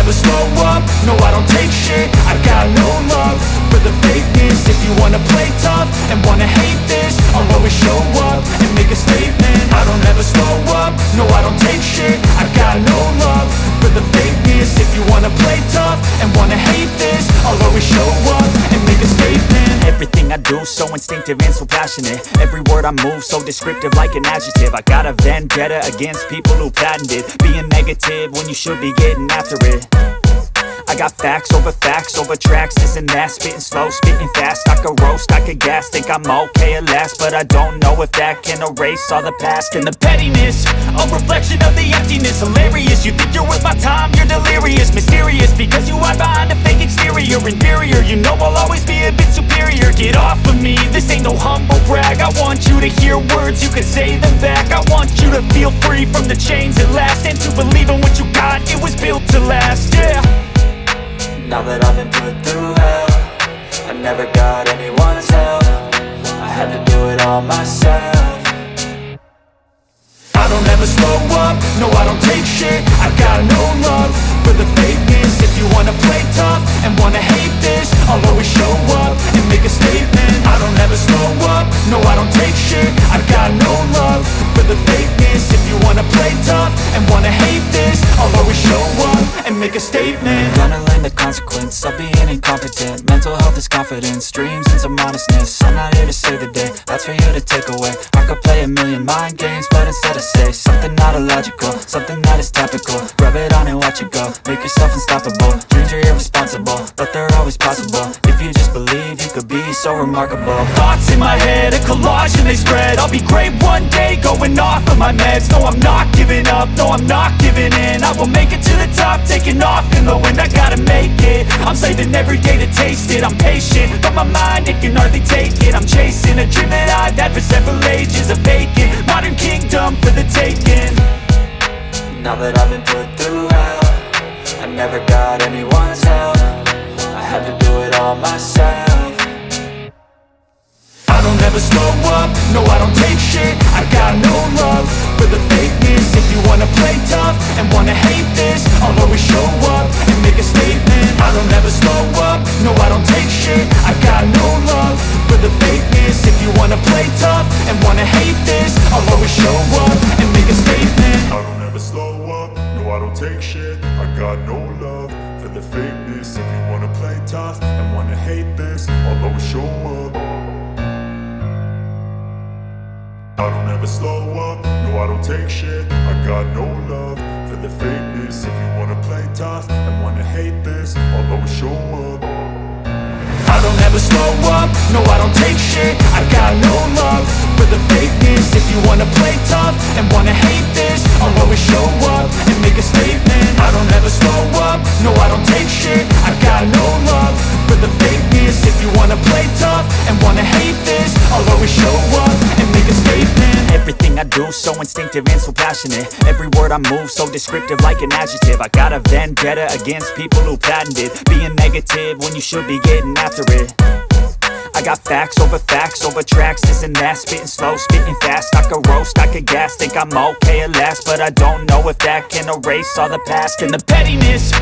never slow up, no I don't take shit. I got no love for the fakeness. If you wanna play tough and wanna hate this, I'll always show up and make a statement. I don't ever slow up, no I don't take shit. I got no love for the fakeness. If you wanna play tough and wanna hate this, I'll always show up and make a statement. Everything I do so instinctive and so passionate. Every word I move so descriptive like an adjective. I got a vendetta against people who patented being negative when you should be getting after it. I got facts over tracks, this and that. Spitting slow, spitting fast. I could roast, I could gas. Think I'm okay at last, but I don't know if that can erase all the past. And the pettiness, a reflection of the emptiness. Hilarious, you think you're worth my time, you're delirious. Mysterious, because you hide behind a fake exterior. Inferior, you know I'll always be a bit superior. Get off of me, this ain't no humble brag. I want you to hear words, you can say them back. I want you to feel free from the chains at last, and to believe in what you got, it was built to last, yeah. Now that I've been put through hell, I never got anyone's help. I had to do it all myself. I don't ever slow up, no I don't take shit. I got no love for the fakeness. If you wanna play tough and wanna hate this, I'll always show up and make a statement. I don't ever slow up, no I don't take shit. I got no love for the fakeness. If you wanna play tough and wanna hate this, I'll always show up and make a statement. Gonna learn the consequence of being incompetent. Mental health is confidence, dreams and some modestness. I'm not here to save the day, that's for you to take away. I could play a million mind games, but instead I say something not illogical, something that is topical. Rub it on and watch it go, make yourself unstoppable. Dreams are irresponsible, but they're always possible. If you just believe, you could be so remarkable. Thoughts in my head, a collage and they spread. I'll be great one day, going off of my meds. No I'm not giving up, no I'm not giving in. I will make it to the top, taking off in the wind. I gotta make it, I'm saving every day to taste it. I'm patient, but my mind, it can hardly take it. I'm chasing a dream that I've had for several ages. A vacant, modern kingdom for the taking. Now that I've been put through hell, I never got anyone's help. I had to do it all myself. I don't ever slow up, no I don't take shit. I got no love for the fakeness. If you wanna play tough and wanna hate this, I'll always show up and make a statement. I don't ever slow up, no I don't take shit. I got no love for the fakeness. If you wanna play tough and wanna hate this, I'll always show up and make a statement. I don't ever slow up, no I don't take shit. I got no love for the fakeness. If you wanna play tough and wanna hate this, I'll always show up. I don't ever slow up, no I don't take shit. I got no love for the fakeness. If you wanna play tough and wanna hate this, I'll always show up. I don't ever slow up, no I don't take shit. I got no love for the fakeness. If you wanna play tough and wanna hate this, I'll always show up and make a statement. I don't ever slow up, no I don't take shit. I got no love for the fakeness. If you wanna play tough and wanna hate this, I'll always show up and make a statement. Everything I do so instinctive and so passionate. Every word I move so descriptive like an adjective. I got a vendetta against people who patented being negative when you should be getting after it. I got facts over tracks, this and that. Spitting slow, spitting fast. I could roast, I could gas. Think I'm okay at last, but I don't know if that can erase all the past. And the pettiness,